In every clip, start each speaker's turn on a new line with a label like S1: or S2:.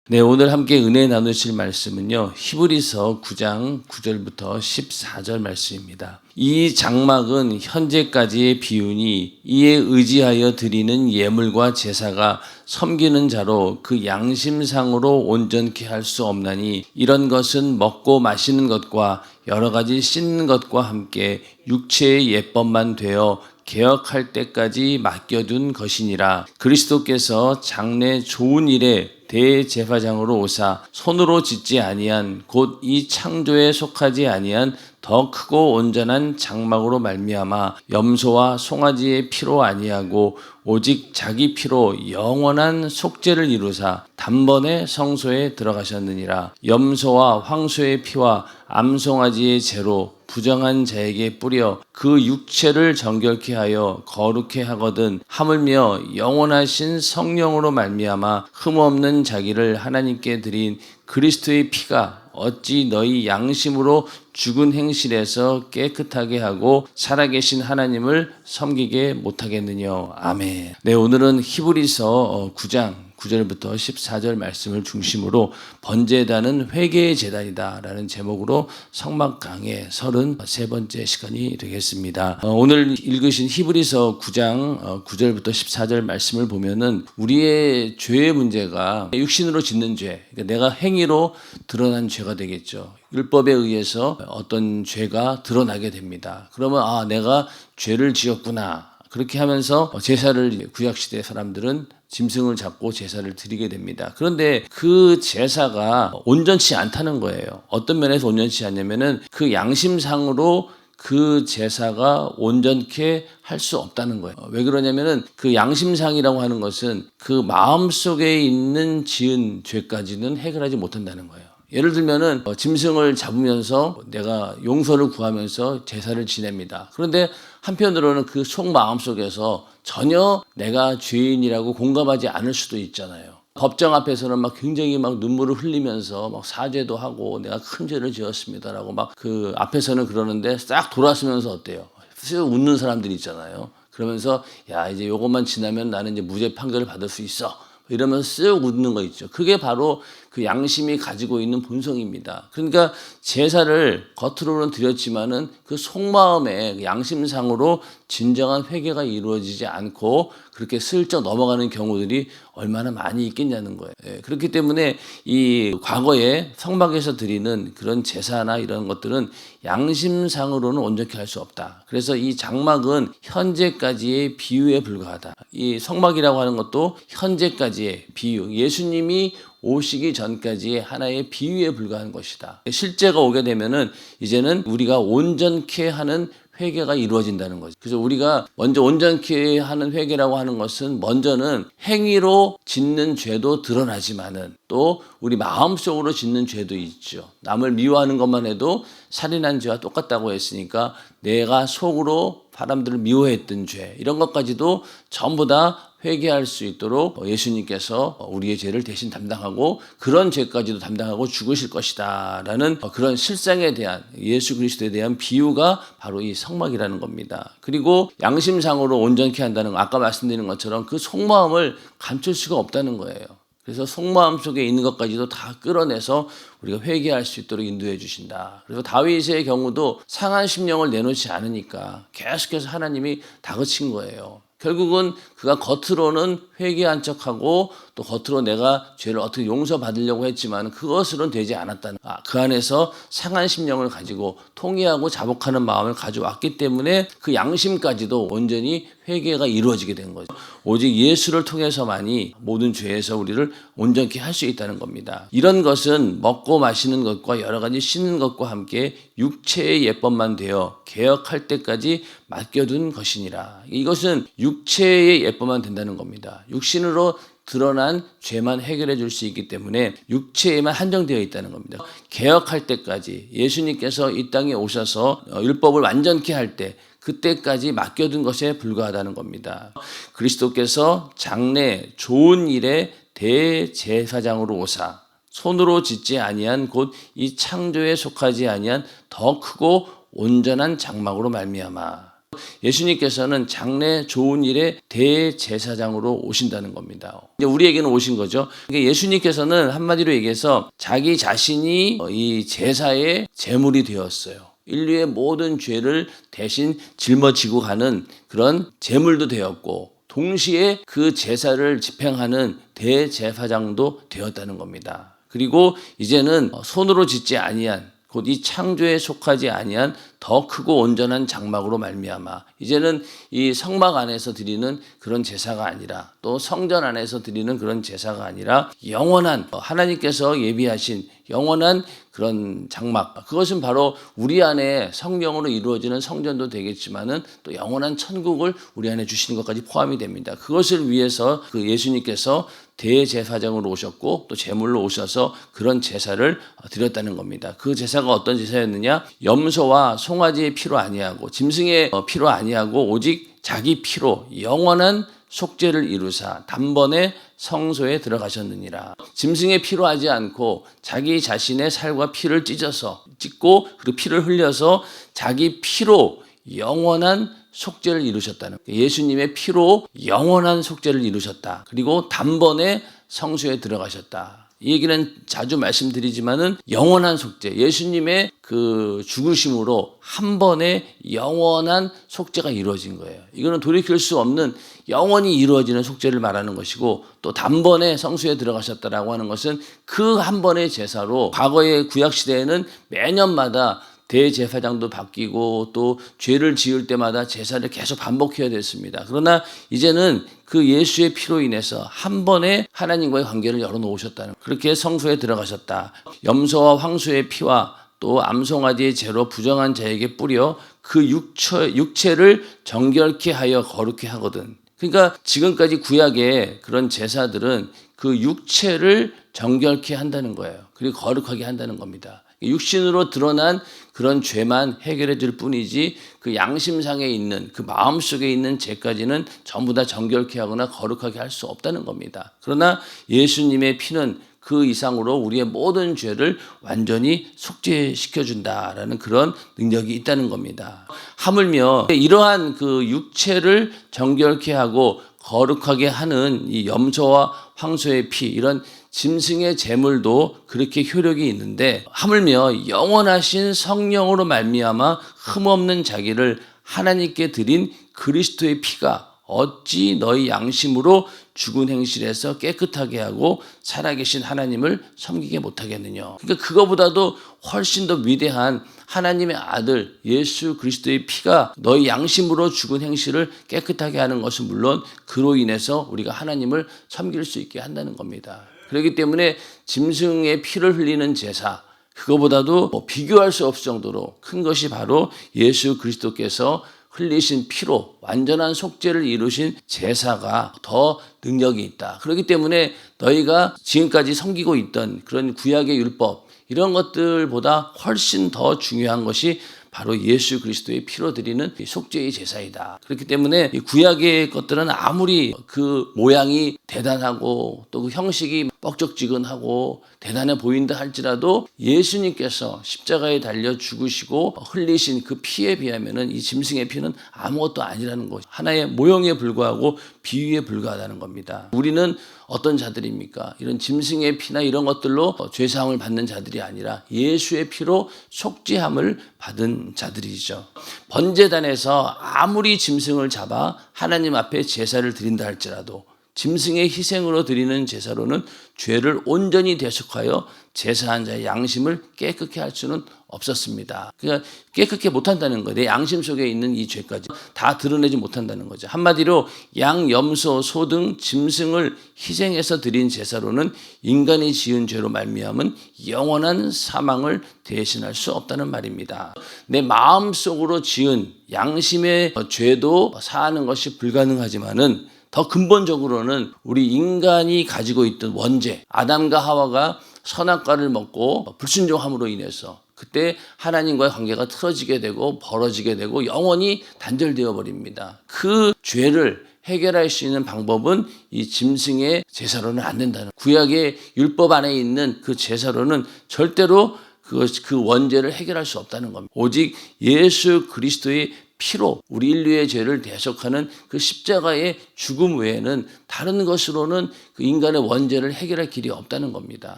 S1: 네, 오늘 함께 은혜 나누실 말씀은요, 히브리서 9장 9절부터 14절 말씀입니다. 이 장막은 현재까지의 비유니 이에 의지하여 드리는 예물과 제사가 섬기는 자로 그 양심상으로 온전케 할 수 없나니 이런 것은 먹고 마시는 것과 여러 가지 씻는 것과 함께 육체의 예법만 되어 개혁할 때까지 맡겨둔 것이니라. 그리스도께서 장래 좋은 일에 대제사장으로 오사 손으로 짓지 아니한 곧 이 창조에 속하지 아니한 더 크고 온전한 장막으로 말미암아 염소와 송아지의 피로 아니하고 오직 자기 피로 영원한 속죄를 이루사 단번에 성소에 들어가셨느니라. 염소와 황소의 피와 암송아지의 재로 부정한 자에게 뿌려 그 육체를 정결케 하여 거룩케 하거든 하물며 영원하신 성령으로 말미암아 흠없는 자기를 하나님께 드린 그리스도의 피가 어찌 너희 양심으로 죽은 행실에서 깨끗하게 하고 살아계신 하나님을 섬기게 못하겠느냐. 아멘. 네, 오늘은 히브리서 9장 9절부터 14절 말씀을 중심으로 번제단은 회개의 제단이다 라는 제목으로 성막 강의 33번째 시간이 되겠습니다. 오늘 읽으신 히브리서 9장 9절부터 14절 말씀을 보면은 우리의 죄의 문제가 육신으로 짓는 죄, 그러니까 내가 행위로 드러난 죄가 되겠죠. 율법에 의해서 어떤 죄가 드러나게 됩니다. 그러면 내가 죄를 지었구나. 그렇게 하면서 제사를 구약시대 사람들은 짐승을 잡고 제사를 드리게 됩니다. 그런데 그 제사가 온전치 않다는 거예요. 어떤 면에서 온전치 않냐면은 그 양심상으로 그 제사가 온전케 할 수 없다는 거예요. 왜 그러냐면은 그 양심상이라고 하는 것은 그 마음속에 있는 지은 죄까지는 해결하지 못한다는 거예요. 예를 들면은 짐승을 잡으면서 내가 용서를 구하면서 제사를 지냅니다. 그런데 한편으로는 그 속마음 속에서 전혀 내가 죄인이라고 공감하지 않을 수도 있잖아요. 법정 앞에서는 막 굉장히 막 눈물을 흘리면서 막 사죄도 하고 내가 큰 죄를 지었습니다라고 막 그 앞에서는 그러는데 싹 돌아서면서 어때요? 쓱 웃는 사람들이 있잖아요. 그러면서 야, 이제 요것만 지나면 나는 이제 무죄 판결을 받을 수 있어. 이러면서 쓱 웃는 거 있죠. 그게 바로 그 양심이 가지고 있는 본성입니다. 그러니까 제사를 겉으로는 드렸지만은 그 속마음에 양심상으로 진정한 회개가 이루어지지 않고 그렇게 슬쩍 넘어가는 경우들이 얼마나 많이 있겠냐는 거예요. 그렇기 때문에 이 과거에 성막에서 드리는 그런 제사나 이런 것들은 양심상으로는 온전히 할 수 없다. 그래서 이 장막은 현재까지의 비유에 불과하다. 이 성막이라고 하는 것도 현재까지의 비유. 예수님이 오시기 전까지의 하나의 비유에 불과한 것이다. 실제가 오게 되면은 이제는 우리가 온전케 하는 회개가 이루어진다는 거죠. 그래서 우리가 먼저 온전케 하는 회개라고 하는 것은 먼저는 행위로 짓는 죄도 드러나지만은 또 우리 마음속으로 짓는 죄도 있죠. 남을 미워하는 것만 해도 살인한 죄와 똑같다고 했으니까 내가 속으로 사람들을 미워했던 죄 이런 것까지도 전부 다 회개할 수 있도록 예수님께서 우리의 죄를 대신 담당하고 그런 죄까지도 담당하고 죽으실 것이다 라는 그런 실상에 대한 예수 그리스도에 대한 비유가 바로 이 성막이라는 겁니다. 그리고 양심상으로 온전케 한다는 거 아까 말씀드린 것처럼 그 속마음을 감출 수가 없다는 거예요. 그래서 속마음 속에 있는 것까지도 다 끌어내서 우리가 회개할 수 있도록 인도해 주신다. 그래서 다윗의 경우도 상한 심령을 내놓지 않으니까 계속해서 하나님이 다그친 거예요. 결국은 그가 겉으로는 회개한 척하고 또 겉으로 내가 죄를 어떻게 용서받으려고 했지만 그것으로는 되지 않았다는 그 안에서 상한 심령을 가지고 통회하고 자복하는 마음을 가져왔기 때문에 그 양심까지도 온전히 회개가 이루어지게 된 거죠. 오직 예수를 통해서만이 모든 죄에서 우리를 온전케 할 수 있다는 겁니다. 이런 것은 먹고 마시는 것과 여러 가지 씻는 것과 함께 육체의 예법만 되어 개혁할 때까지 맡겨둔 것이니라. 이것은 육체의 예법만 된다는 겁니다. 육신으로 드러난 죄만 해결해 줄 수 있기 때문에 육체에만 한정되어 있다는 겁니다. 개혁할 때까지 예수님께서 이 땅에 오셔서 율법을 완전케 할 때 그때까지 맡겨둔 것에 불과하다는 겁니다. 그리스도께서 장래 좋은 일에 대제사장으로 오사 손으로 짓지 아니한 곧 이 창조에 속하지 아니한 더 크고 온전한 장막으로 말미암아 예수님께서는 장래 좋은 일의 대제사장으로 오신다는 겁니다. 이제 우리에게는 오신 거죠. 그러니까 예수님께서는 한마디로 얘기해서 자기 자신이 이 제사의 제물이 되었어요. 인류의 모든 죄를 대신 짊어지고 가는 그런 제물도 되었고, 동시에 그 제사를 집행하는 대제사장도 되었다는 겁니다. 그리고 이제는 손으로 짓지 아니한, 곧 이 창조에 속하지 아니한 더 크고 온전한 장막으로 말미암아 이제는 이 성막 안에서 드리는 그런 제사가 아니라, 또 성전 안에서 드리는 그런 제사가 아니라 영원한, 하나님께서 예비하신 영원한 그런 장막, 그것은 바로 우리 안에 성령으로 이루어지는 성전도 되겠지만은 또 영원한 천국을 우리 안에 주시는 것까지 포함이 됩니다. 그것을 위해서 그 예수님께서 대제사장으로 오셨고 또 제물로 오셔서 그런 제사를 드렸다는 겁니다. 그 제사가 어떤 제사였느냐? 염소와 송아지의 피로 아니하고 짐승의 피로 아니하고 오직 자기 피로 영원한 속죄를 이루사 단번에 성소에 들어가셨느니라. 짐승의 피로 하지 않고 자기 자신의 살과 피를 찢고 그리고 피를 흘려서 자기 피로 영원한 속죄를 이루셨다는 거예요. 예수님의 피로 영원한 속죄를 이루셨다. 그리고 단번에 성소에 들어가셨다. 이 얘기는 자주 말씀드리지만은 영원한 속죄, 예수님의 그 죽으심으로 한 번에 영원한 속죄가 이루어진 거예요. 이거는 돌이킬 수 없는 영원히 이루어지는 속죄를 말하는 것이고, 또 단번에 성소에 들어가셨다라고 하는 것은 그 한 번의 제사로, 과거의 구약 시대에는 매년마다 대제사장도 바뀌고 또 죄를 지을 때마다 제사를 계속 반복해야 됐습니다. 그러나 이제는 그 예수의 피로 인해서 한 번에 하나님과의 관계를 열어놓으셨다는, 그렇게 성소에 들어가셨다. 염소와 황소의 피와 또 암송아지의 죄로 부정한 자에게 뿌려 그 육체를 정결케 하여 거룩케 하거든. 그러니까 지금까지 구약의 그런 제사들은 그 육체를 정결케 한다는 거예요. 그리고 거룩하게 한다는 겁니다. 육신으로 드러난 그런 죄만 해결해 줄 뿐이지 그 양심상에 있는, 그 마음속에 있는 죄까지는 전부 다 정결케 하거나 거룩하게 할 수 없다는 겁니다. 그러나 예수님의 피는 그 이상으로 우리의 모든 죄를 완전히 속죄시켜준다라는 그런 능력이 있다는 겁니다. 하물며 이러한 그 육체를 정결케 하고 거룩하게 하는 이 염소와 황소의 피, 이런 짐승의 제물도 그렇게 효력이 있는데, 하물며 영원하신 성령으로 말미암아 흠없는 자기를 하나님께 드린 그리스도의 피가 어찌 너희 양심으로 죽은 행실에서 깨끗하게 하고 살아계신 하나님을 섬기게 못하겠느냐. 그러니까 그거보다도 훨씬 더 위대한 하나님의 아들 예수 그리스도의 피가 너희 양심으로 죽은 행실을 깨끗하게 하는 것은 물론 그로 인해서 우리가 하나님을 섬길 수 있게 한다는 겁니다. 그렇기 때문에 짐승의 피를 흘리는 제사, 그거보다도 비교할 수 없을 정도로 큰 것이 바로 예수 그리스도께서 흘리신 피로 완전한 속죄를 이루신 제사가 더 능력이 있다. 그렇기 때문에 너희가 지금까지 섬기고 있던 그런 구약의 율법, 이런 것들보다 훨씬 더 중요한 것이 바로 예수 그리스도의 피로 드리는 속죄의 제사이다. 그렇기 때문에 이 구약의 것들은 아무리 그 모양이 대단하고 또 그 형식이 뻑적지근하고 대단해 보인다 할지라도 예수님께서 십자가에 달려 죽으시고 흘리신 그 피에 비하면은 이 짐승의 피는 아무것도 아니라는 것, 하나의 모형에 불과하고 비유에 불과하다는 겁니다. 우리는 어떤 자들입니까? 이런 짐승의 피나 이런 것들로 죄사함을 받는 자들이 아니라 예수의 피로 속죄함을 받은 자들이죠. 번제단에서 아무리 짐승을 잡아 하나님 앞에 제사를 드린다 할지라도 짐승의 희생으로 드리는 제사로는 죄를 온전히 대속하여 제사한 자의 양심을 깨끗게 할 수는 없었습니다. 그러니까 깨끗게 못한다는 거예요. 내 양심 속에 있는 이 죄까지 다 드러내지 못한다는 거죠. 한마디로 양, 염소, 소 등 짐승을 희생해서 드린 제사로는 인간이 지은 죄로 말미암은 영원한 사망을 대신할 수 없다는 말입니다. 내 마음속으로 지은 양심의 죄도 사하는 것이 불가능하지만은 더 근본적으로는 우리 인간이 가지고 있던 원죄, 아담과 하와가 선악과를 먹고 불순종함으로 인해서 그때 하나님과의 관계가 틀어지게 되고 벌어지게 되고 영원히 단절되어 버립니다. 그 죄를 해결할 수 있는 방법은 이 짐승의 제사로는 안 된다는, 구약의 율법 안에 있는 그 제사로는 절대로 그 원죄를 해결할 수 없다는 겁니다. 오직 예수 그리스도의 피로 우리 인류의 죄를 대속하는 그 십자가의 죽음 외에는 다른 것으로는 그 인간의 원죄를 해결할 길이 없다는 겁니다.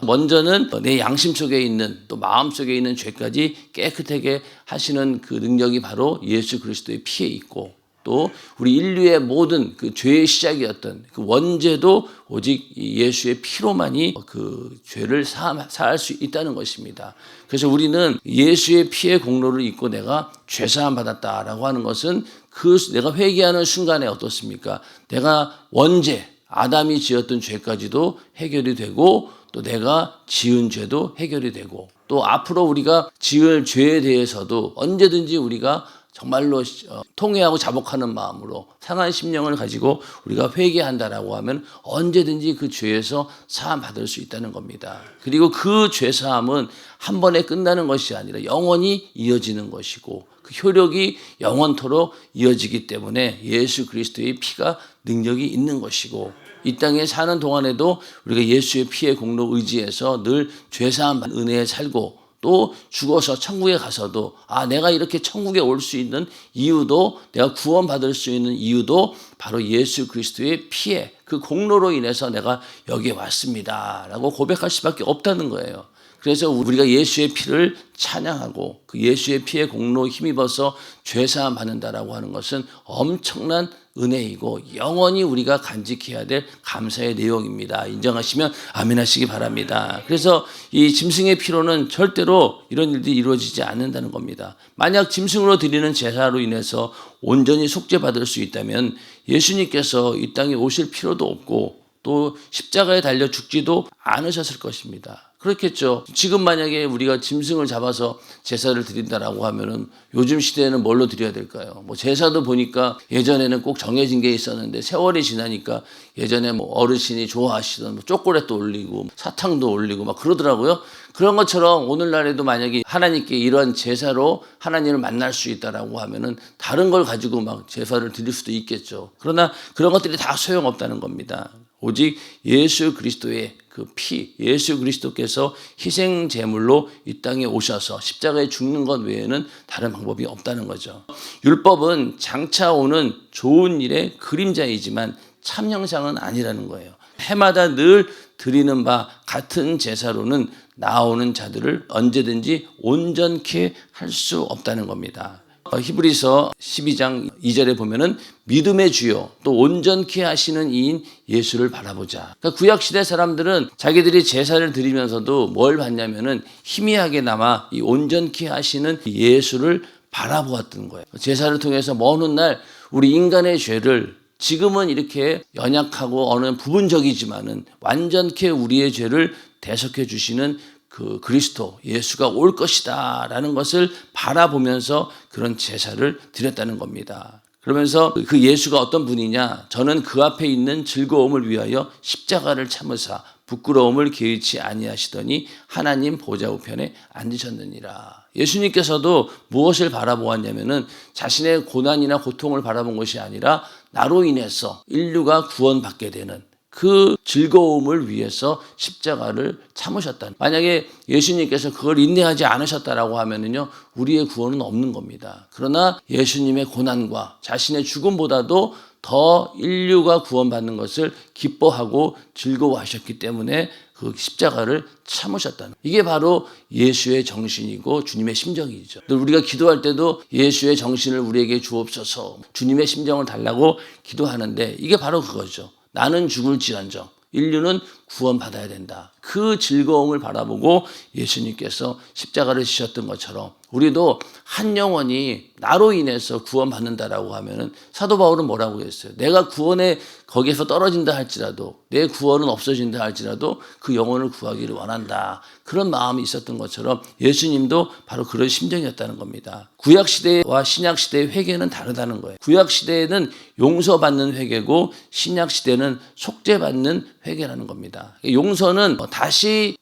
S1: 먼저는 내 양심 속에 있는 또 마음 속에 있는 죄까지 깨끗하게 하시는 그 능력이 바로 예수 그리스도의 피에 있고, 또 우리 인류의 모든 그 죄의 시작이었던 그 원죄도 오직 예수의 피로만이 그 죄를 사할 수 있다는 것입니다. 그래서 우리는 예수의 피의 공로를 입고 내가 죄사함 받았다라고 하는 것은 그 내가 회개하는 순간에 어떻습니까? 내가 원죄, 아담이 지었던 죄까지도 해결이 되고, 또 내가 지은 죄도 해결이 되고, 또 앞으로 우리가 지을 죄에 대해서도 언제든지 우리가 정말로 통회하고 자복하는 마음으로 상한 심령을 가지고 우리가 회개한다라고 하면 언제든지 그 죄에서 사함 받을 수 있다는 겁니다. 그리고 그 죄 사함은 한 번에 끝나는 것이 아니라 영원히 이어지는 것이고, 그 효력이 영원토록 이어지기 때문에 예수 그리스도의 피가 능력이 있는 것이고, 이 땅에 사는 동안에도 우리가 예수의 피의 공로 의지해서 늘 죄사함 은혜에 살고, 또 죽어서 천국에 가서도 내가 이렇게 천국에 올 수 있는 이유도, 내가 구원받을 수 있는 이유도 바로 예수 그리스도의 피에 그 공로로 인해서 내가 여기에 왔습니다 라고 고백할 수밖에 없다는 거예요. 그래서 우리가 예수의 피를 찬양하고 그 예수의 피의 공로 힘입어서 죄사함 받는다라고 하는 것은 엄청난 은혜이고 영원히 우리가 간직해야 될 감사의 내용입니다. 인정하시면 아멘 하시기 바랍니다. 그래서 이 짐승의 피로는 절대로 이런 일들이 이루어지지 않는다는 겁니다. 만약 짐승으로 드리는 제사로 인해서 온전히 속죄받을 수 있다면 예수님께서 이 땅에 오실 필요도 없고, 또 십자가에 달려 죽지도 않으셨을 것입니다. 그렇겠죠. 지금 만약에 우리가 짐승을 잡아서 제사를 드린다라고 하면은 요즘 시대에는 뭘로 드려야 될까요? 제사도 보니까 예전에는 꼭 정해진 게 있었는데 세월이 지나니까 예전에 어르신이 좋아하시던 초콜릿도 올리고 사탕도 올리고 막 그러더라고요. 그런 것처럼 오늘날에도 만약에 하나님께 이러한 제사로 하나님을 만날 수 있다라고 하면은 다른 걸 가지고 막 제사를 드릴 수도 있겠죠. 그러나 그런 것들이 다 소용없다는 겁니다. 오직 예수 그리스도의 그 피, 예수 그리스도께서 희생 제물로 이 땅에 오셔서 십자가에 죽는 것 외에는 다른 방법이 없다는 거죠. 율법은 장차 오는 좋은 일의 그림자이지만 참 형상은 아니라는 거예요. 해마다 늘 드리는 바 같은 제사로는 나오는 자들을 언제든지 온전케 할 수 없다는 겁니다. 히브리서 12장 2절에 보면은 믿음의 주요 또 온전케 하시는 이인 예수를 바라보자. 그러니까 구약시대 사람들은 자기들이 제사를 드리면서도 뭘 봤냐면은 희미하게나마 이 온전케 하시는 예수를 바라보았던 거예요. 제사를 통해서 먼 훗날 우리 인간의 죄를 지금은 이렇게 연약하고 어느 부분적이지만은 완전케 우리의 죄를 대속해 주시는 그 그리스도 예수가 올 것이다 라는 것을 바라보면서 그런 제사를 드렸다는 겁니다. 그러면서 그 예수가 어떤 분이냐, 저는 그 앞에 있는 즐거움을 위하여 십자가를 참으사 부끄러움을 개의치 아니하시더니 하나님 보좌 우편에 앉으셨느니라. 예수님께서도 무엇을 바라보았냐면은 자신의 고난이나 고통을 바라본 것이 아니라 나로 인해서 인류가 구원받게 되는 그 즐거움을 위해서 십자가를 참으셨다. 만약에 예수님께서 그걸 인내하지 않으셨다라고 하면은요, 우리의 구원은 없는 겁니다. 그러나 예수님의 고난과 자신의 죽음보다도 더 인류가 구원받는 것을 기뻐하고 즐거워하셨기 때문에 그 십자가를 참으셨다는, 이게 바로 예수의 정신이고 주님의 심정이죠. 우리가 기도할 때도 예수의 정신을 우리에게 주옵소서, 주님의 심정을 달라고 기도하는데 이게 바로 그거죠. 나는 죽을지언정 인류는 구원받아야 된다. 그 즐거움을 바라보고 예수님께서 십자가를 지셨던 것처럼 우리도 한 영혼이 나로 인해서 구원받는다라고 하면은 사도 바울은 뭐라고 했어요? 내가 구원에 거기에서 떨어진다 할지라도, 내 구원은 없어진다 할지라도 그 영혼을 구하기를 원한다. 그런 마음이 있었던 것처럼 예수님도 바로 그런 심정이었다는 겁니다. 구약시대와 신약시대의 회개는 다르다는 거예요. 구약시대에는 용서받는 회개고 신약시대는 속죄받는 회개라는 겁니다. 용서는 다시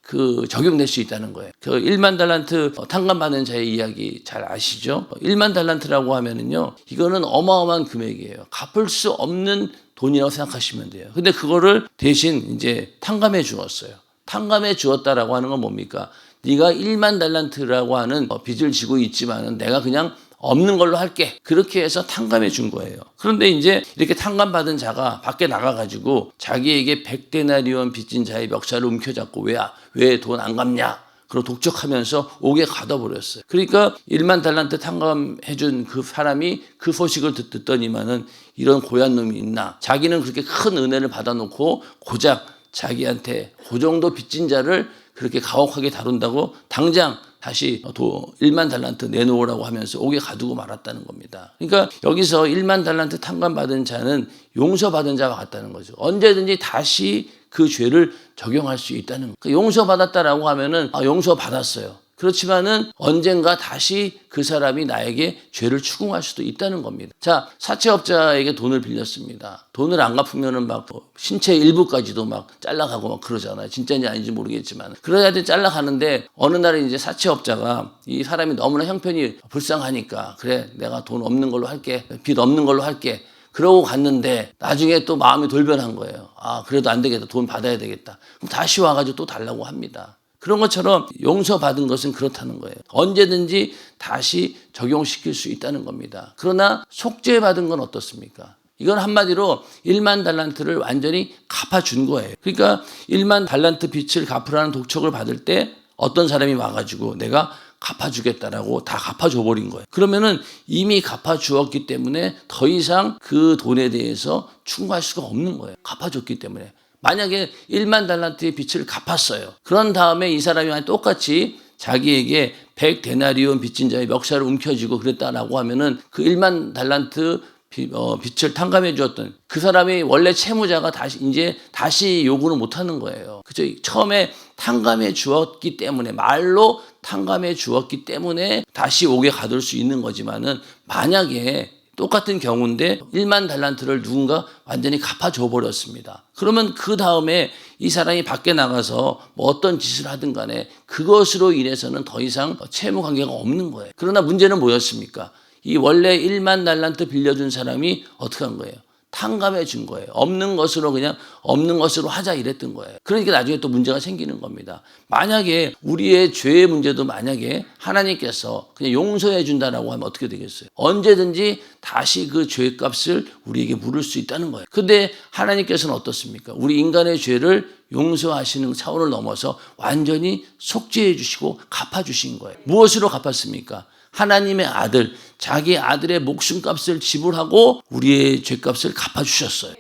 S1: 적용될 수 있다는 거예요. 그 1만 달란트 탕감받는 자의 이야기 잘 아시죠? 1만 달란트라고 하면은요, 이거는 어마어마한 금액이에요. 갚을 수 없는 돈이라고 생각하시면 돼요. 근데 그거를 대신 이제 탕감해 주었어요. 탕감해 주었다라고 하는 건 뭡니까? 네가 1만 달란트라고 하는 빚을 지고 있지만은 내가 그냥 없는 걸로 할게. 그렇게 해서 탕감해 준 거예요. 그런데 이제 이렇게 탕감받은 자가 밖에 나가가지고 자기에게 100데나리온 빚진 자의 멱살을 움켜잡고 왜 돈 안 갚냐? 그리고 독촉하면서 옥에 가둬버렸어요. 그러니까 1만 달란트 탕감해준 그 사람이 그 소식을 듣더니만은 이런 고얀 놈이 있나. 자기는 그렇게 큰 은혜를 받아놓고 고작 자기한테 그 정도 빚진 자를 그렇게 가혹하게 다룬다고 당장 다시 1만 달란트 내놓으라고 하면서 옥에 가두고 말았다는 겁니다. 그러니까 여기서 1만 달란트 탕감받은 자는 용서받은 자와 같다는 거죠. 언제든지 다시 그 죄를 적용할 수 있다는 거예요. 그러니까 용서받았다라고 하면은 용서받았어요. 그렇지만은 언젠가 다시 그 사람이 나에게 죄를 추궁할 수도 있다는 겁니다. 자, 사채업자에게 돈을 빌렸습니다. 돈을 안 갚으면은 막 신체 일부까지도 막 잘라가고 막 그러잖아요. 진짜인지 아닌지 모르겠지만. 그래야 돼 잘라가는데 어느 날에 이제 사채업자가 이 사람이 너무나 형편이 불쌍하니까 그래 내가 돈 없는 걸로 할게. 빚 없는 걸로 할게. 그러고 갔는데 나중에 또 마음이 돌변한 거예요. 그래도 안 되겠다. 돈 받아야 되겠다. 그럼 다시 와가지고 또 달라고 합니다. 그런 것처럼 용서받은 것은 그렇다는 거예요. 언제든지 다시 적용시킬 수 있다는 겁니다. 그러나 속죄받은 건 어떻습니까? 이건 한마디로 1만 달란트를 완전히 갚아준 거예요. 그러니까 1만 달란트 빚을 갚으라는 독촉을 받을 때 어떤 사람이 와가지고 내가 갚아주겠다라고 다 갚아줘버린 거예요. 그러면은 이미 갚아주었기 때문에 더 이상 그 돈에 대해서 충고할 수가 없는 거예요. 갚아줬기 때문에. 만약에 1만 달란트의 빚을 빚을 그런 다음에 이 사람이 똑같이 자기에게 100데나리온 빚진 자의 멱살을 움켜쥐고 그랬다라고 하면은 그 1만 달란트 빚을 탕감해 주었던 그 사람이 원래 채무자가 다시 요구는 못 하는 거예요. 그죠? 처음에 탕감해 주었기 때문에 말로 탕감해 주었기 때문에 다시 옥에 가둘 수 있는 거지만은 만약에 똑같은 경우인데 1만 달란트를 누군가 완전히 갚아줘 버렸습니다. 그러면 그 다음에 이 사람이 밖에 나가서 뭐 어떤 짓을 하든 간에 그것으로 인해서는 더 이상 채무 관계가 없는 거예요. 그러나 문제는 뭐였습니까? 이 원래 1만 달란트 빌려준 사람이 어떻게 한 거예요? 탕감해 준 거예요. 없는 것으로 그냥 없는 것으로 하자 이랬던 거예요. 그러니까 나중에 또 문제가 생기는 겁니다. 만약에 우리의 죄의 문제도 만약에 하나님께서 그냥 용서해 준다라고 하면 어떻게 되겠어요? 언제든지 다시 그 죄값을 우리에게 물을 수 있다는 거예요. 근데 하나님께서는 어떻습니까? 우리 인간의 죄를 용서하시는 차원을 넘어서 완전히 속죄해 주시고 갚아 주신 거예요. 무엇으로 갚았습니까? 하나님의 아들, 자기 아들의 목숨값을 지불하고 우리의 죄값을 갚아주셨어요.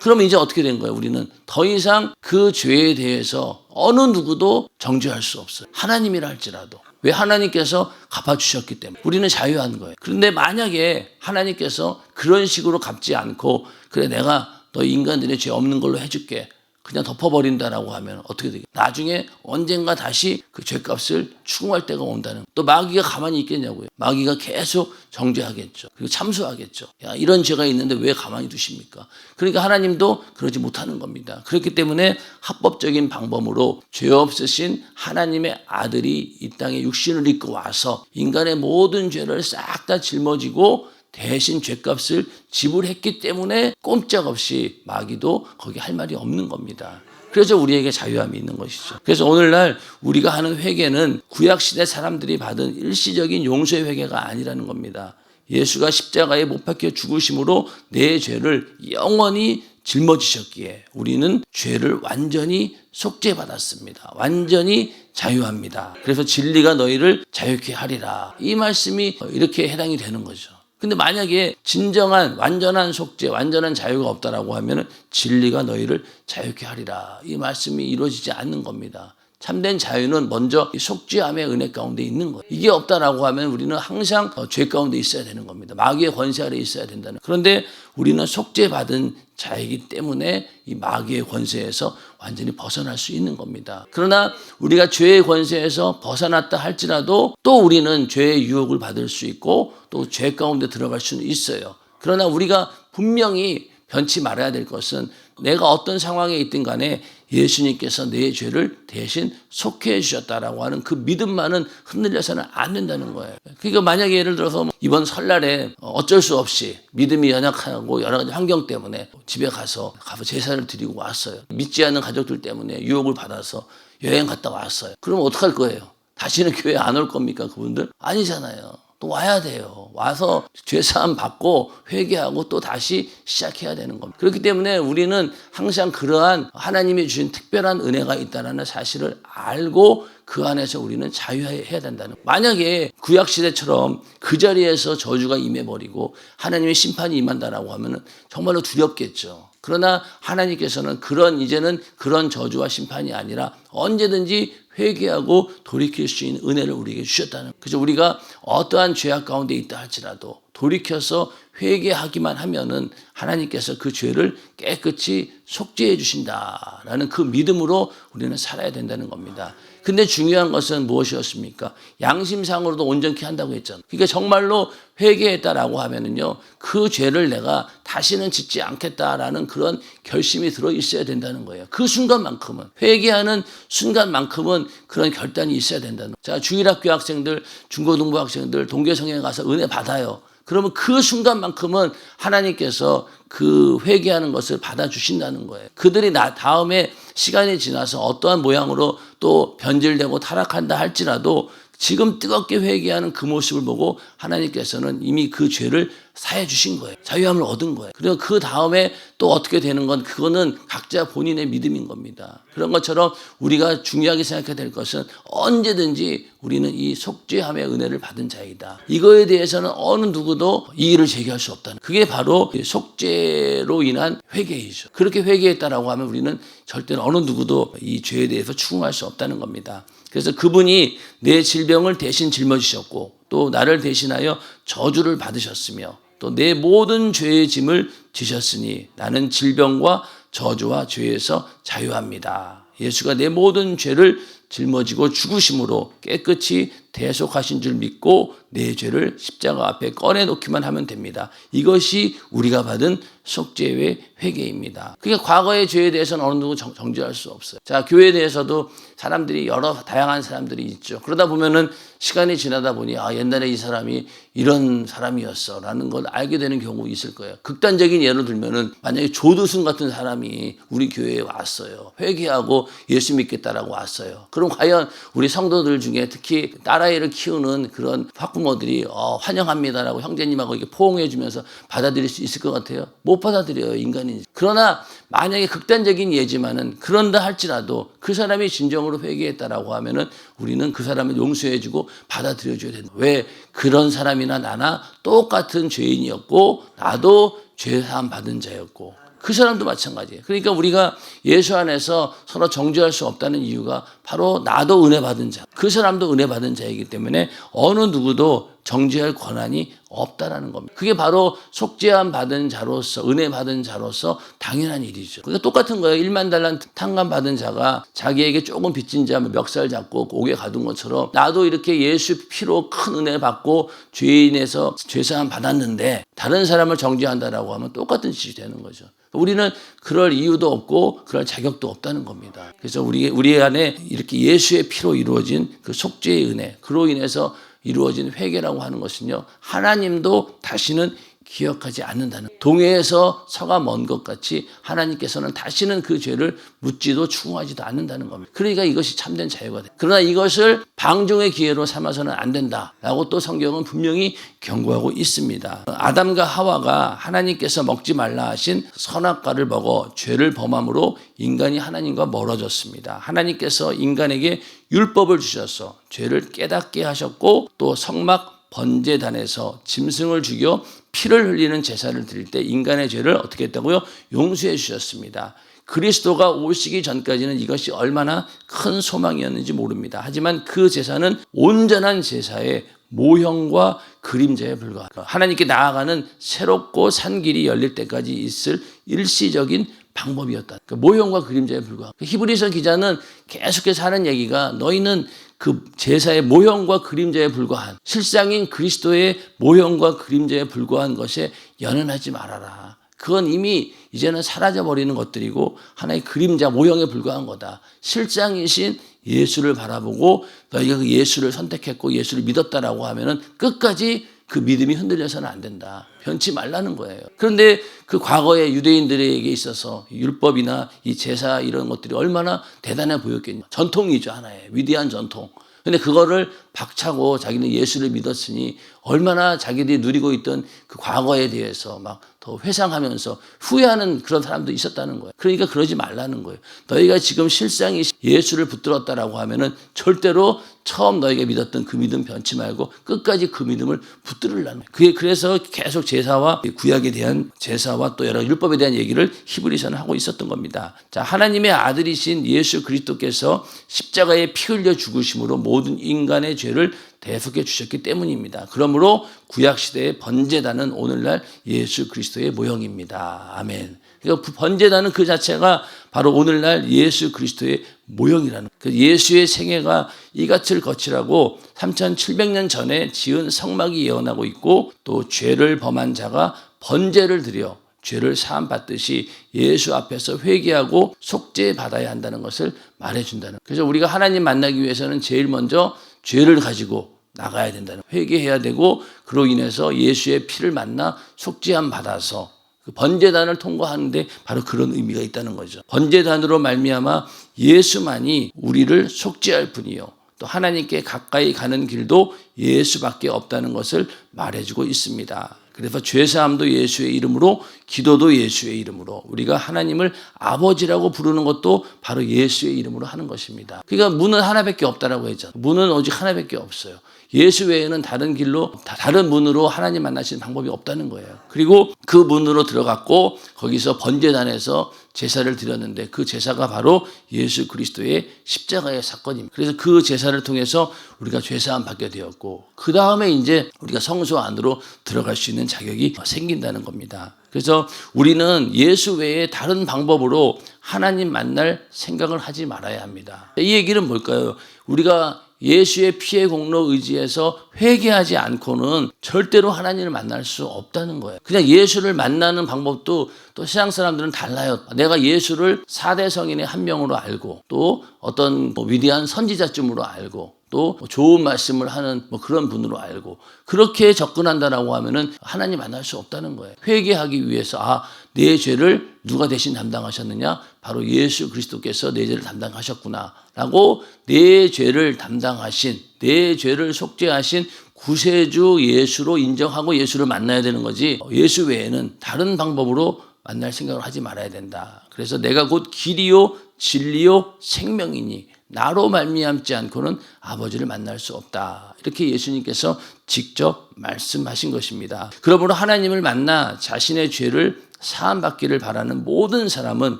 S1: 그러면 이제 어떻게 된 거예요? 우리는 더 이상 그 죄에 대해서 어느 누구도 정죄할 수 없어요. 하나님이라 할지라도. 왜? 하나님께서 갚아주셨기 때문에. 우리는 자유한 거예요. 그런데 만약에 하나님께서 그런 식으로 갚지 않고 그래 내가 너 인간들의 죄 없는 걸로 해줄게. 그냥 덮어버린다라고 하면 어떻게 되겠어요? 나중에 언젠가 다시 그 죄값을 추궁할 때가 온다는. 또 마귀가 가만히 있겠냐고요. 마귀가 계속 정죄하겠죠. 그리고 참수하겠죠. 야, 이런 죄가 있는데 왜 가만히 두십니까? 그러니까 하나님도 그러지 못하는 겁니다. 그렇기 때문에 합법적인 방법으로 죄 없으신 하나님의 아들이 이 땅에 육신을 입고 와서 인간의 모든 죄를 싹 다 짊어지고 대신 죄값을 지불했기 때문에 꼼짝없이 마귀도 거기 할 말이 없는 겁니다. 그래서 우리에게 자유함이 있는 것이죠. 그래서 오늘날 우리가 하는 회개는 구약시대 사람들이 받은 일시적인 용서의 회개가 아니라는 겁니다. 예수가 십자가에 못 박혀 죽으심으로 내 죄를 영원히 짊어지셨기에 우리는 죄를 완전히 속죄받았습니다. 완전히 자유합니다. 그래서 진리가 너희를 자유케 하리라. 이 말씀이 이렇게 해당이 되는 거죠. 근데 만약에 진정한 완전한 속죄, 완전한 자유가 없다라고 하면은 진리가 너희를 자유케 하리라. 이 말씀이 이루어지지 않는 겁니다. 참된 자유는 먼저 속죄함의 은혜 가운데 있는 거예요. 이게 없다라고 하면 우리는 항상 죄 가운데 있어야 되는 겁니다. 마귀의 권세 아래 있어야 된다는. 그런데 우리는 속죄받은 자이기 때문에 이 마귀의 권세에서 완전히 벗어날 수 있는 겁니다. 그러나 우리가 죄의 권세에서 벗어났다 할지라도 또 우리는 죄의 유혹을 받을 수 있고 또 죄 가운데 들어갈 수는 있어요. 그러나 우리가 분명히 변치 말아야 될 것은 내가 어떤 상황에 있든 간에 예수님께서 내 죄를 대신 속해 주셨다라고 하는 그 믿음만은 흔들려서는 안 된다는 거예요. 그러니까 만약에 예를 들어서 이번 설날에 어쩔 수 없이 믿음이 연약하고 여러 가지 환경 때문에 집에 가서 제사를 드리고 왔어요. 믿지 않는 가족들 때문에 유혹을 받아서 여행 갔다 왔어요. 그럼 어떡할 거예요? 다시는 교회 안 올 겁니까? 그분들? 아니잖아요. 또 와야 돼요. 와서 죄사함 받고 회개하고 또 다시 시작해야 되는 겁니다. 그렇기 때문에 우리는 항상 그러한 하나님이 주신 특별한 은혜가 있다는 사실을 알고 그 안에서 우리는 자유해야 된다는 거예요. 만약에 구약시대처럼 그 자리에서 저주가 임해버리고 하나님의 심판이 임한다라고 하면 정말로 두렵겠죠. 그러나 하나님께서는 이제는 그런 저주와 심판이 아니라 언제든지 회개하고 돌이킬 수 있는 은혜를 우리에게 주셨다는 거예요. 그래서 우리가 어떠한 죄악 가운데 있다 할지라도 돌이켜서 회개하기만 하면은 하나님께서 그 죄를 깨끗이 속죄해 주신다라는 그 믿음으로 우리는 살아야 된다는 겁니다. 근데 중요한 것은 무엇이었습니까? 양심상으로도 온전케 한다고 했잖아요. 그러니까 정말로 회개했다라고 하면은요, 그 죄를 내가 다시는 짓지 않겠다라는 그런 결심이 들어 있어야 된다는 거예요. 그 순간만큼은, 회개하는 순간만큼은 그런 결단이 있어야 된다는 거예요. 자, 주일학교 학생들, 중고등부 학생들, 동계성에 가서 은혜 받아요. 그러면 그 순간만큼은 하나님께서 그 회개하는 것을 받아주신다는 거예요. 그들이 다음에 시간이 지나서 어떠한 모양으로 또 변질되고 타락한다 할지라도 지금 뜨겁게 회개하는 그 모습을 보고 하나님께서는 이미 그 죄를 사해 주신 거예요. 자유함을 얻은 거예요. 그리고 그 다음에 또 어떻게 되는 건 그거는 각자 본인의 믿음인 겁니다. 그런 것처럼 우리가 중요하게 생각해야 될 것은 언제든지 우리는 이 속죄함의 은혜를 받은 자이다. 이거에 대해서는 어느 누구도 이의를 제기할 수 없다는, 그게 바로 속죄로 인한 회개이죠. 그렇게 회개했다라고 하면 우리는 절대로 어느 누구도 이 죄에 대해서 추궁할 수 없다는 겁니다. 그래서 그분이 내 질병을 대신 짊어지셨고 또 나를 대신하여 저주를 받으셨으며 또 내 모든 죄의 짐을 지셨으니 나는 질병과 저주와 죄에서 자유합니다. 예수가 내 모든 죄를 짊어지고 죽으심으로 깨끗이 대속하신 줄 믿고 내 죄를 십자가 앞에 꺼내놓기만 하면 됩니다. 이것이 우리가 받은 속죄의 회개입니다. 그러니까 과거의 죄에 대해서는 어느 누구 정죄할 수 없어요. 자, 교회에 대해서도 사람들이 여러 다양한 사람들이 있죠. 그러다 보면은 시간이 지나다 보니 옛날에 이 사람이 이런 사람이었어 라는 걸 알게 되는 경우 있을 거예요. 극단적인 예를 들면은 만약에 조두순 같은 사람이 우리 교회에 왔어요. 회개하고 예수 믿겠다라고 왔어요. 그럼 과연 우리 성도들 중에 특히 딸아이를 키우는 그런 학부모들이 환영합니다라고 형제님하고 이렇게 포옹해 주면서 받아들일 수 있을 것 같아요? 못 받아들여요, 인간이. 그러나 만약에 극단적인 예지만은 그런다 할지라도 그 사람이 진정으로 회개했다라고 하면은 우리는 그 사람을 용서해주고 받아들여줘야 된다. 왜? 그런 사람이나 나나 똑같은 죄인이었고 나도 죄사함 받은 자였고 그 사람도 마찬가지예요. 그러니까 우리가 예수 안에서 서로 정죄할 수 없다는 이유가 바로 나도 은혜 받은 자, 그 사람도 은혜 받은 자이기 때문에 어느 누구도 정죄할 권한이 없다라는 겁니다. 그게 바로 속죄함 받은 자로서, 은혜 받은 자로서 당연한 일이죠. 그러니까 똑같은 거예요. 1만 달란트 탕감 받은 자가 자기에게 조금 빚진 자 멱살 잡고 옥에 가둔 것처럼 나도 이렇게 예수 피로 큰 은혜 받고 죄인에서 죄사함 받았는데 다른 사람을 정죄한다라고 하면 똑같은 짓이 되는 거죠. 우리는 그럴 이유도 없고 그럴 자격도 없다는 겁니다. 그래서 우리 안에 이렇게 예수의 피로 이루어진 그 속죄의 은혜, 그로 인해서 이루어진 회개라고 하는 것은요, 하나님도 다시는 기억하지 않는다는, 동해에서 서가 먼 것 같이 하나님께서는 다시는 그 죄를 묻지도 추궁하지도 않는다는 겁니다. 그러니까 이것이 참된 자유가 돼요. 그러나 이것을 방종의 기회로 삼아서는 안 된다라고 또 성경은 분명히 경고하고 있습니다. 아담과 하와가 하나님께서 먹지 말라 하신 선악과를 먹어 죄를 범함으로 인간이 하나님과 멀어졌습니다. 하나님께서 인간에게 율법을 주셔서 죄를 깨닫게 하셨고 또 성막 번제단에서 짐승을 죽여 피를 흘리는 제사를 드릴 때 인간의 죄를 어떻게 했다고요? 용서해 주셨습니다. 그리스도가 오시기 전까지는 이것이 얼마나 큰 소망이었는지 모릅니다. 하지만 그 제사는 온전한 제사의 모형과 그림자에 불과합니다. 하나님께 나아가는 새롭고 산 길이 열릴 때까지 있을 일시적인 방법이었다. 그 모형과 그림자에 불과합니다. 히브리서 기자는 계속해서 하는 얘기가 너희는 그 제사의 모형과 그림자에 불과한, 실상인 그리스도의 모형과 그림자에 불과한 것에 연연하지 말아라. 그건 이미 이제는 사라져버리는 것들이고 하나의 그림자, 모형에 불과한 거다. 실상이신 예수를 바라보고 너희가 그 예수를 선택했고 예수를 믿었다라고 하면은 끝까지 그 믿음이 흔들려서는 안 된다. 변치 말라는 거예요. 그런데 그 과거의 유대인들에게 있어서 율법이나 이 제사 이런 것들이 얼마나 대단해 보였겠냐. 전통이죠, 하나의 위대한 전통. 근데 그거를 박차고 자기는 예수를 믿었으니 얼마나 자기들이 누리고 있던 그 과거에 대해서 막 더 회상하면서 후회하는 그런 사람도 있었다는 거예요. 그러니까 그러지 말라는 거예요. 너희가 지금 실상이 예수를 붙들었다라고 하면은 절대로 처음 너희가 믿었던 그 믿음 변치 말고 끝까지 그 믿음을 붙들으라는 거예요. 그래서 계속 제사와 구약에 대한 제사와 또 여러 율법에 대한 얘기를 히브리서는 하고 있었던 겁니다. 자, 하나님의 아들이신 예수 그리스도께서 십자가에 피 흘려 죽으심으로 모든 인간의 죄를 대속해 주셨기 때문입니다. 그러므로 구약시대의 번제단은 오늘날 예수 그리스도의 모형입니다. 아멘. 그러니까 번제단은 그 자체가 바로 오늘날 예수 그리스도의 모형이라는 거예요. 예수의 생애가 이같을 거치라고 3700년 전에 지은 성막이 예언하고 있고 또 죄를 범한 자가 번제를 드려 죄를 사함받듯이 예수 앞에서 회개하고 속죄받아야 한다는 것을 말해준다는 거예요. 그래서 우리가 하나님 만나기 위해서는 제일 먼저 죄를 가지고 나가야 된다는 거예요. 회개해야 되고 그로 인해서 예수의 피를 만나 속죄함 받아서 그 번제단을 통과하는데 바로 그런 의미가 있다는 거죠. 번제단으로 말미암아 예수만이 우리를 속죄할 뿐이요 또 하나님께 가까이 가는 길도 예수밖에 없다는 것을 말해주고 있습니다. 그래서 죄사함도 예수의 이름으로 기도도 예수의 이름으로 우리가 하나님을 아버지라고 부르는 것도 바로 예수의 이름으로 하는 것입니다. 그러니까 문은 하나밖에 없다라고 했잖아요. 문은 오직 하나밖에 없어요. 예수 외에는 다른 길로 다른 문으로 하나님 만나시는 방법이 없다는 거예요. 그리고 그 문으로 들어갔고 거기서 번제단에서 제사를 드렸는데 그 제사가 바로 예수 그리스도의 십자가의 사건입니다. 그래서 그 제사를 통해서 우리가 죄사함 받게 되었고 그 다음에 이제 우리가 성소 안으로 들어갈 수 있는 자격이 생긴다는 겁니다. 그래서 우리는 예수 외에 다른 방법으로 하나님 만날 생각을 하지 말아야 합니다. 이 얘기는 뭘까요? 우리가 예수의 피의 공로 의지해서 회개하지 않고는 절대로 하나님을 만날 수 없다는 거예요. 그냥 예수를 만나는 방법도 또 세상 사람들은 달라요. 내가 예수를 4대 성인의 한 명으로 알고 또 어떤 위대한 선지자쯤으로 알고 또 좋은 말씀을 하는 그런 분으로 알고 그렇게 접근한다라고 하면은 하나님 만날 수 없다는 거예요. 회개하기 위해서 내 죄를 누가 대신 담당하셨느냐? 바로 예수 그리스도께서 내 죄를 담당하셨구나 라고 내 죄를 담당하신 내 죄를 속죄하신 구세주 예수로 인정하고 예수를 만나야 되는 거지 예수 외에는 다른 방법으로 만날 생각을 하지 말아야 된다. 그래서 내가 곧 길이요 진리요 생명이니 나로 말미암지 않고는 아버지를 만날 수 없다. 이렇게 예수님께서 직접 말씀하신 것입니다. 그러므로 하나님을 만나 자신의 죄를 사함받기를 바라는 모든 사람은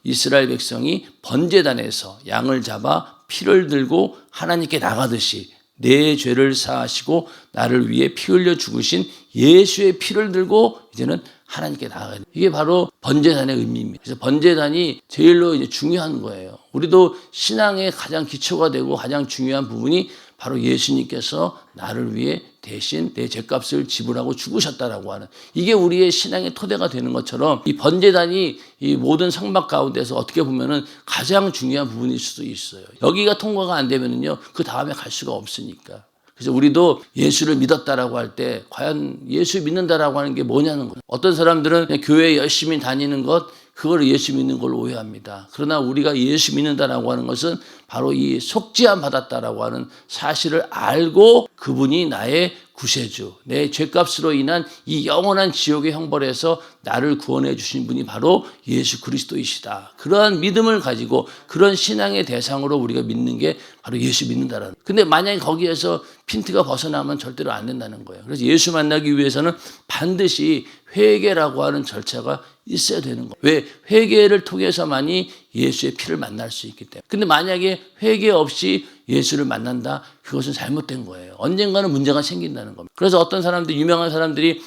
S1: 이스라엘 백성이 번제단에서 양을 잡아 피를 들고 하나님께 나가듯이 내 죄를 사하시고 나를 위해 피 흘려 죽으신 예수의 피를 들고 이제는 하나님께 나아가야 돼요. 이게 바로 번제단의 의미입니다. 그래서 번제단이 제일로 이제 중요한 거예요. 우리도 신앙의 가장 기초가 되고 가장 중요한 부분이 바로 예수님께서 나를 위해 대신 내 죄값을 지불하고 죽으셨다라고 하는 이게 우리의 신앙의 토대가 되는 것처럼 이 번제단이 이 모든 성막 가운데서 어떻게 보면은 가장 중요한 부분일 수도 있어요. 여기가 통과가 안 되면은요 그 다음에 갈 수가 없으니까. 그래서 우리도 예수를 믿었다라고 할 때 과연 예수 믿는다라고 하는 게 뭐냐는 거예요. 어떤 사람들은 그냥 교회 열심히 다니는 것 그걸 예수 믿는 걸 오해합니다. 그러나 우리가 예수 믿는다라고 하는 것은 바로 이 속죄함 받았다라고 하는 사실을 알고 그분이 나의 구세주, 내 죄값으로 인한 이 영원한 지옥의 형벌에서 나를 구원해 주신 분이 바로 예수 그리스도이시다. 그러한 믿음을 가지고 그런 신앙의 대상으로 우리가 믿는 게 바로 예수 믿는다라는 거예요. 근데 만약에 거기에서 핀트가 벗어나면 절대로 안 된다는 거예요. 그래서 예수 만나기 위해서는 반드시 회개라고 하는 절차가 있어야 되는 거예요. 왜? 회개를 통해서만이 예수의 피를 만날 수 있기 때문에. 근데 만약에 회개 없이 예수를 만난다? 그것은 잘못된 거예요. 언젠가는 문제가 생긴다는 겁니다. 그래서 어떤 사람들, 유명한 사람들이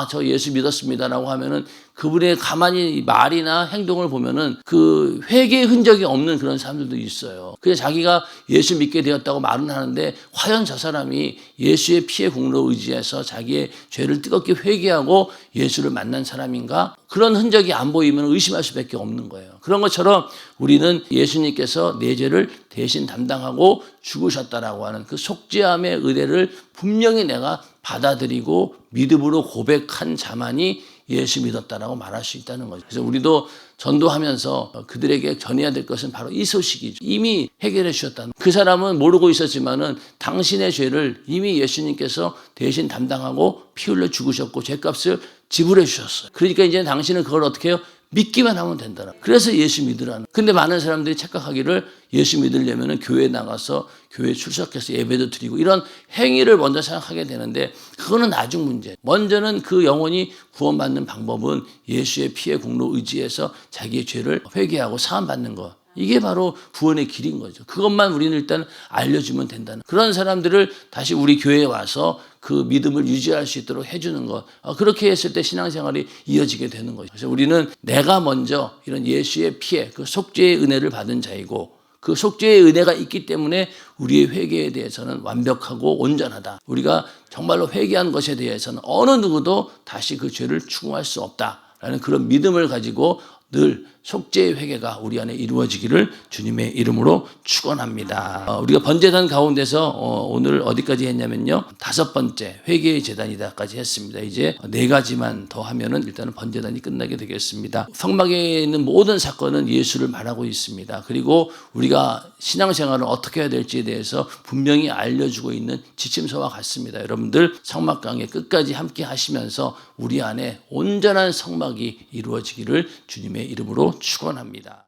S1: 저 예수 믿었습니다라고 하면은 그분의 가만히 말이나 행동을 보면은 그 회개의 흔적이 없는 그런 사람들도 있어요. 그냥 자기가 예수 믿게 되었다고 말은 하는데 과연 저 사람이 예수의 피의 공로 의지해서 자기의 죄를 뜨겁게 회개하고 예수를 만난 사람인가? 그런 흔적이 안 보이면 의심할 수밖에 없는 거예요. 그런 것처럼 우리는 예수님께서 내 죄를 대신 담당하고 죽으셨다라고 하는 그 속죄함의 의뢰를 분명히 내가 받아들이고 믿음으로 고백한 자만이 예수 믿었다라고 말할 수 있다는 거죠. 그래서 우리도 전도하면서 그들에게 전해야 될 것은 바로 이 소식이죠. 이미 해결해 주셨다는. 그 사람은 모르고 있었지만은 당신의 죄를 이미 예수님께서 대신 담당하고 피 흘려 죽으셨고 죄값을 지불해 주셨어요. 그러니까 이제 당신은 그걸 어떻게 해요? 믿기만 하면 된다. 그래서 예수 믿으라는. 근데 많은 사람들이 착각하기를 예수 믿으려면 교회에 나가서 교회에 출석해서 예배도 드리고 이런 행위를 먼저 생각하게 되는데 그거는 나중 문제. 먼저는 그 영혼이 구원받는 방법은 예수의 피의 공로 의지해서 자기의 죄를 회개하고 사함받는 것. 이게 바로 구원의 길인 거죠. 그것만 우리는 일단 알려주면 된다는. 그런 사람들을 다시 우리 교회에 와서 그 믿음을 유지할 수 있도록 해주는 것. 그렇게 했을 때 신앙생활이 이어지게 되는 거죠. 그래서 우리는 내가 먼저 이런 예수의 피에 그 속죄의 은혜를 받은 자이고 그 속죄의 은혜가 있기 때문에 우리의 회개에 대해서는 완벽하고 온전하다. 우리가 정말로 회개한 것에 대해서는 어느 누구도 다시 그 죄를 추궁할 수 없다라는 그런 믿음을 가지고 늘 속죄의 회개가 우리 안에 이루어지기를 주님의 이름으로 축원합니다. 우리가 번제단 가운데서 오늘 어디까지 했냐면요. 5번째 회개의 제단이다까지 했습니다. 이제 4가지만 더 하면은 일단은 번제단이 끝나게 되겠습니다. 성막에 있는 모든 사건은 예수를 말하고 있습니다. 그리고 우리가 신앙생활을 어떻게 해야 될지에 대해서 분명히 알려주고 있는 지침서와 같습니다. 여러분들 성막 강의 끝까지 함께 하시면서 우리 안에 온전한 성막이 이루어지기를 주님의 이름으로 축원합니다.